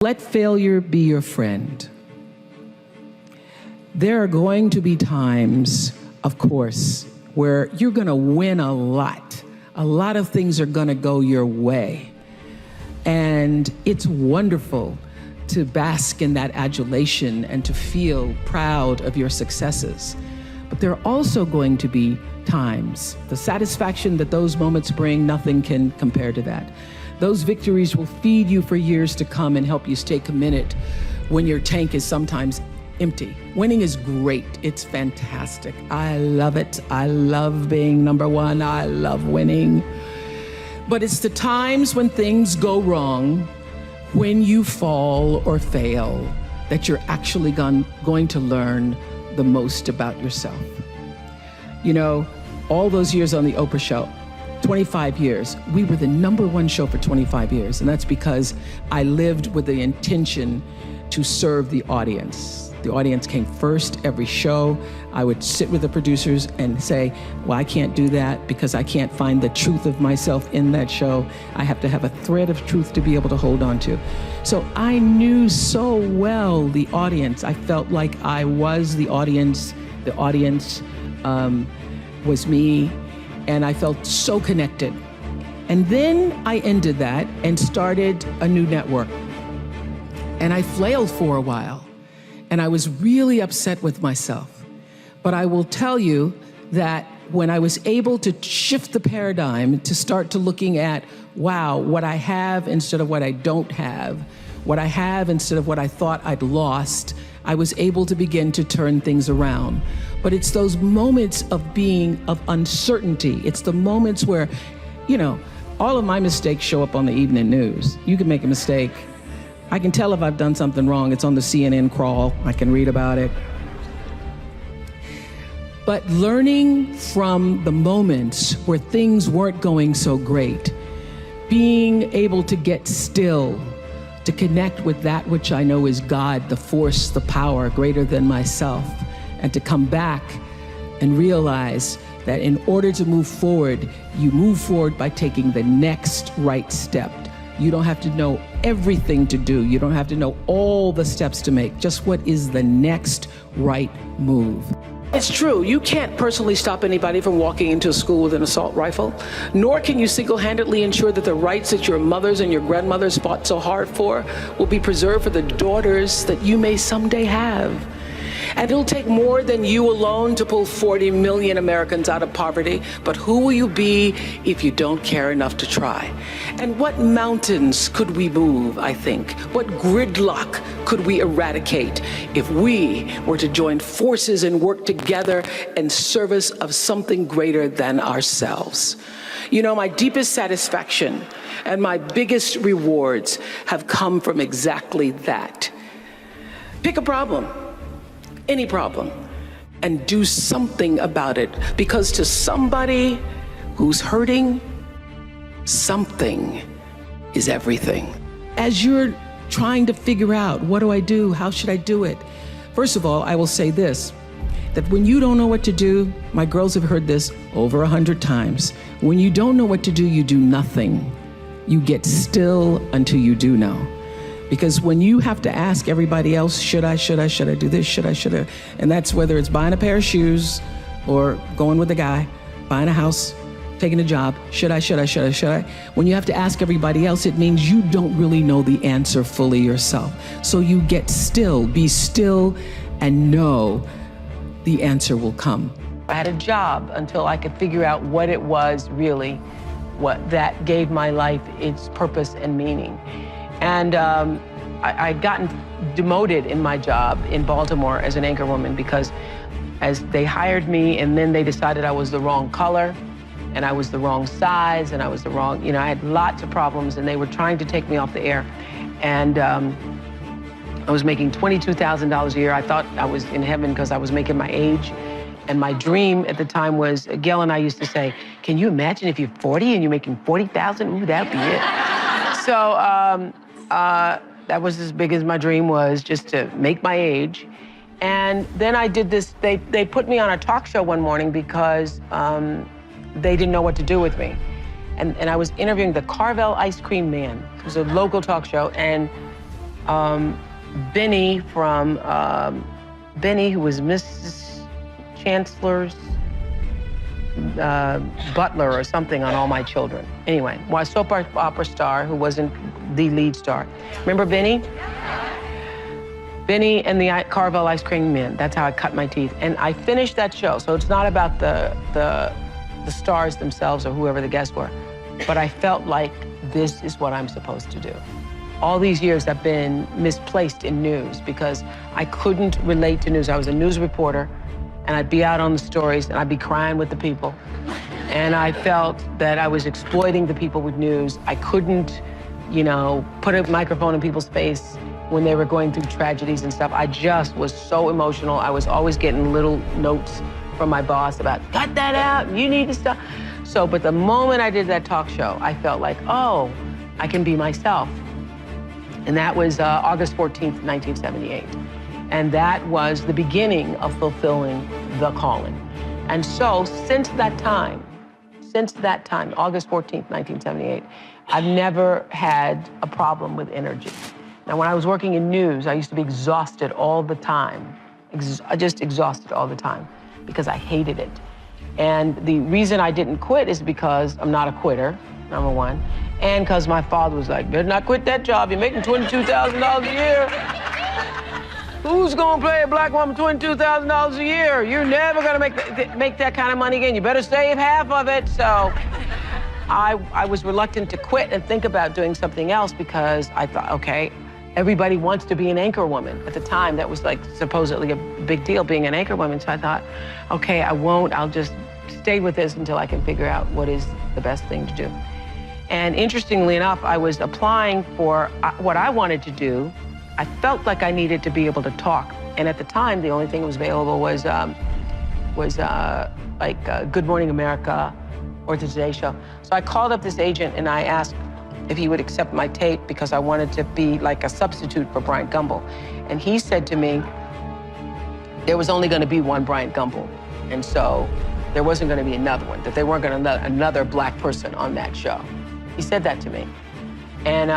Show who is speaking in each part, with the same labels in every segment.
Speaker 1: Let failure be your friend. There are going to be times, of course, where you're going to win a lot. A lot of things are going to go your way. And it's wonderful to bask in that adulation and to feel proud of your successes. But there are also going to be times, the satisfaction that those moments bring, nothing can compare to that. Those victories will feed you for years to come and help you stay committed when your tank is sometimes empty. Winning is great. It's fantastic. I love it. I love being number one. I love winning. But it's the times when things go wrong, when you fall or fail, that you're actually going to learn the most about yourself. You know, all those years on the Oprah show, 25 years, we were the #1 show for 25 years. And that's because I lived with the intention to serve the audience. The audience came first every show. I would sit with the producers and say, well, I can't do that because I can't find the truth of myself in that show. I have to have a thread of truth to be able to hold on to. So I knew so well the audience. I felt like I was the audience. The audience was me. And I felt so connected. And then I ended that and started a new network. And I flailed for a while. And I was really upset with myself. But I will tell you that when I was able to shift the paradigm to start to looking at, wow, what I have instead of what I don't have, what I have instead of what I thought I'd lost, I was able to begin to turn things around. But it's those moments of uncertainty. It's the moments where, you know, all of my mistakes show up on the evening news. You can make a mistake. I can tell if I've done something wrong. It's on the CNN crawl. I can read about it. But learning from the moments where things weren't going so great, being able to get still, to connect with that which I know is God, the force, the power greater than myself, and to come back and realize that in order to move forward, you move forward by taking the next right step. You don't have to know everything to do. You don't have to know all the steps to make. Just what is the next right move. It's true, you can't personally stop anybody from walking into a school with an assault rifle, nor can you single-handedly ensure that the rights that your mothers and your grandmothers fought so hard for will be preserved for the daughters that you may someday have. And it'll take more than you alone to pull 40 million Americans out of poverty. But who will you be if you don't care enough to try? And what mountains could we move, I think? What gridlock could we eradicate if we were to join forces and work together in service of something greater than ourselves? You know, my deepest satisfaction and my biggest rewards have come from exactly that. Pick a problem. Any problem, and do something about it, because to somebody who's hurting, something is everything. As you're trying to figure out, what do I do? How should I do it? First of all, I will say this, that when you don't know what to do, my girls have heard this over 100 times. When you don't know what to do, you do nothing. You get still until you do know. Because when you have to ask everybody else, should I do this, should I? And that's whether it's buying a pair of shoes or going with a guy, buying a house, taking a job, should I? When you have to ask everybody else, it means you don't really know the answer fully yourself. So you get still, be still, and know the answer will come. I had a job until I could figure out what it was really, what that gave my life its purpose and meaning. And I'd gotten demoted in my job in Baltimore as an anchor woman because as they hired me and then they decided I was the wrong color and I was the wrong size and I was the wrong, you know, I had lots of problems and they were trying to take me off the air. And I was making $22,000 a year. I thought I was in heaven because I was making my age. And my dream at the time was, Gail and I used to say, can you imagine if you're 40 and you're making 40,000? Ooh, that'd be it. So, that was as big as my dream was, just to make my age. And then I did this, they put me on a talk show one morning because they didn't know what to do with me. And I was interviewing the Carvel Ice Cream Man. It was a local talk show, and
Speaker 2: Benny from, Benny, who was Mrs. Chancellor's butler or something on All My Children. Anyway, well, a soap opera star who wasn't the lead star. Remember Benny? Benny and the Carvel Ice Cream Man. That's how I cut my teeth. And I finished that show, so it's not about the stars themselves or whoever the guests were, but I felt like this is what I'm supposed to do. All these years I've been misplaced in news because I couldn't relate to news. I was a news reporter, and I'd be out on the stories, and I'd be crying with the people. And I felt that I was exploiting the people with news. I couldn't, you know, put a microphone in people's face when they were going through tragedies and stuff. I just was so emotional. I was always getting little notes from my boss about, cut that out, you need to stop. So, but the moment I did that talk show, I felt like, oh, I can be myself. And that was August 14th, 1978. And that was the beginning of fulfilling the calling. And so since that time, August 14th, 1978, I've never had a problem with energy. Now, when I was working in news, I used to be exhausted all the time. Just exhausted all the time because I hated it. And the reason I didn't quit is because I'm not a quitter, number one, and because my father was like, better not quit that job. You're making $22,000 a year. Who's gonna pay a black woman $22,000 a year? You're never gonna make that kind of money again. You better save half of it. So I was reluctant to quit and think about doing something else because I thought, okay, everybody wants to be an anchor woman. At the time, that was like supposedly a big deal, being an anchor woman. So I thought, okay, I'll just stay with this until I can figure out what is the best thing to do. And interestingly enough, I was applying for what I wanted to do. I felt like I needed to be able to talk. And at the time, the only thing that was available was Good Morning America or the Today Show. So I called up this agent and I asked if he would accept my tape because I wanted to be like a substitute for Bryant Gumbel. And he said to me, there was only gonna be one Bryant Gumbel. And so there wasn't gonna be another one, that they weren't gonna let another black person on that show. He said that to me. And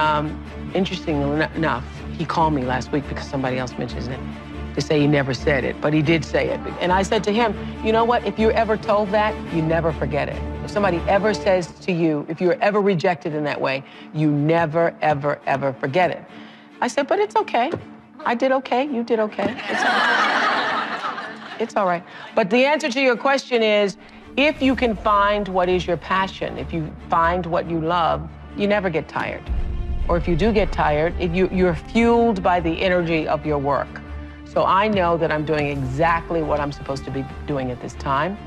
Speaker 2: interestingly enough, he called me last week because somebody else mentioned it to say he never said it, but he did say it. And I said to him, you know what, if you're ever told that, you never forget it. If somebody ever says to you, if you're ever rejected in that way, you never, ever, ever forget it. I said, but it's okay. I did okay, you did okay. It's all right. It's all right. But the answer to your question is, if you can find what is your passion, if you find what you love, you never get tired. Or if you do get tired, you're fueled by the energy of your work. So I know that I'm doing exactly what I'm supposed to be doing at this time.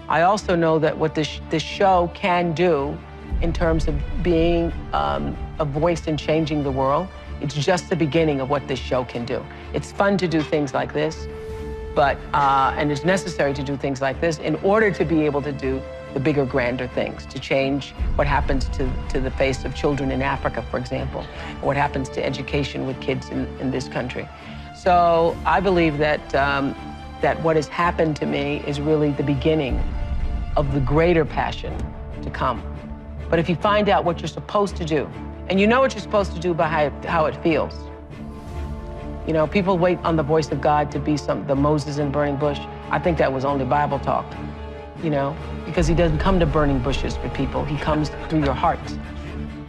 Speaker 2: I also know that what this show can do in terms of being a voice in changing the world, it's just the beginning of what this show can do. It's fun to do things like this, but, and it's necessary to do things like this in order to be able to do the bigger, grander things, to change what happens to the face of children in Africa, for example, or what happens to education with kids in this country. So I believe that, that what has happened to me is really the beginning of the greater passion to come. But if you find out what you're supposed to do, and you know what you're supposed to do by how it feels. You know, people wait on the voice of God to be the Moses in the burning bush. I think that was only Bible talk, you know, because he doesn't come to burning bushes for people. He comes through your heart.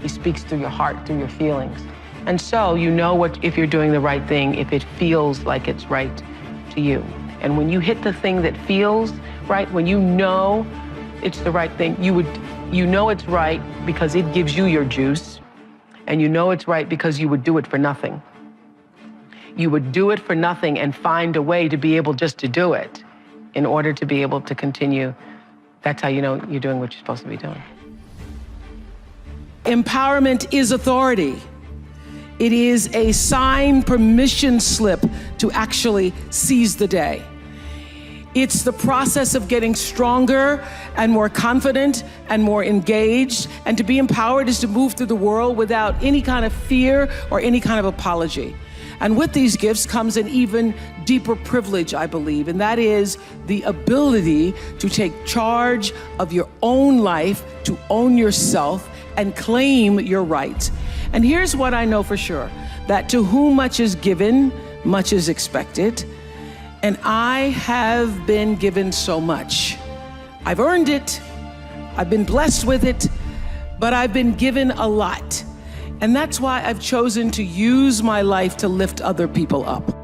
Speaker 2: He speaks through your heart, through your feelings. And so you know if you're doing the right thing, if it feels like it's right to you. And when you hit the thing that feels right, when you know it's the right thing, you know it's right because it gives you your juice, and you know it's right because you would do it for nothing. You would do it for nothing and find a way to be able just to do it in order to be able to continue. That's how you know you're doing what you're supposed to be doing.
Speaker 1: Empowerment is authority. It is a signed permission slip to actually seize the day. It's the process of getting stronger and more confident and more engaged. And to be empowered is to move through the world without any kind of fear or any kind of apology. And with these gifts comes an even deeper privilege, I believe, and that is the ability to take charge of your own life, to own yourself and claim your rights. And here's what I know for sure, that to whom much is given, much is expected. And I have been given so much. I've earned it, I've been blessed with it, but I've been given a lot. And that's why I've chosen to use my life to lift other people up.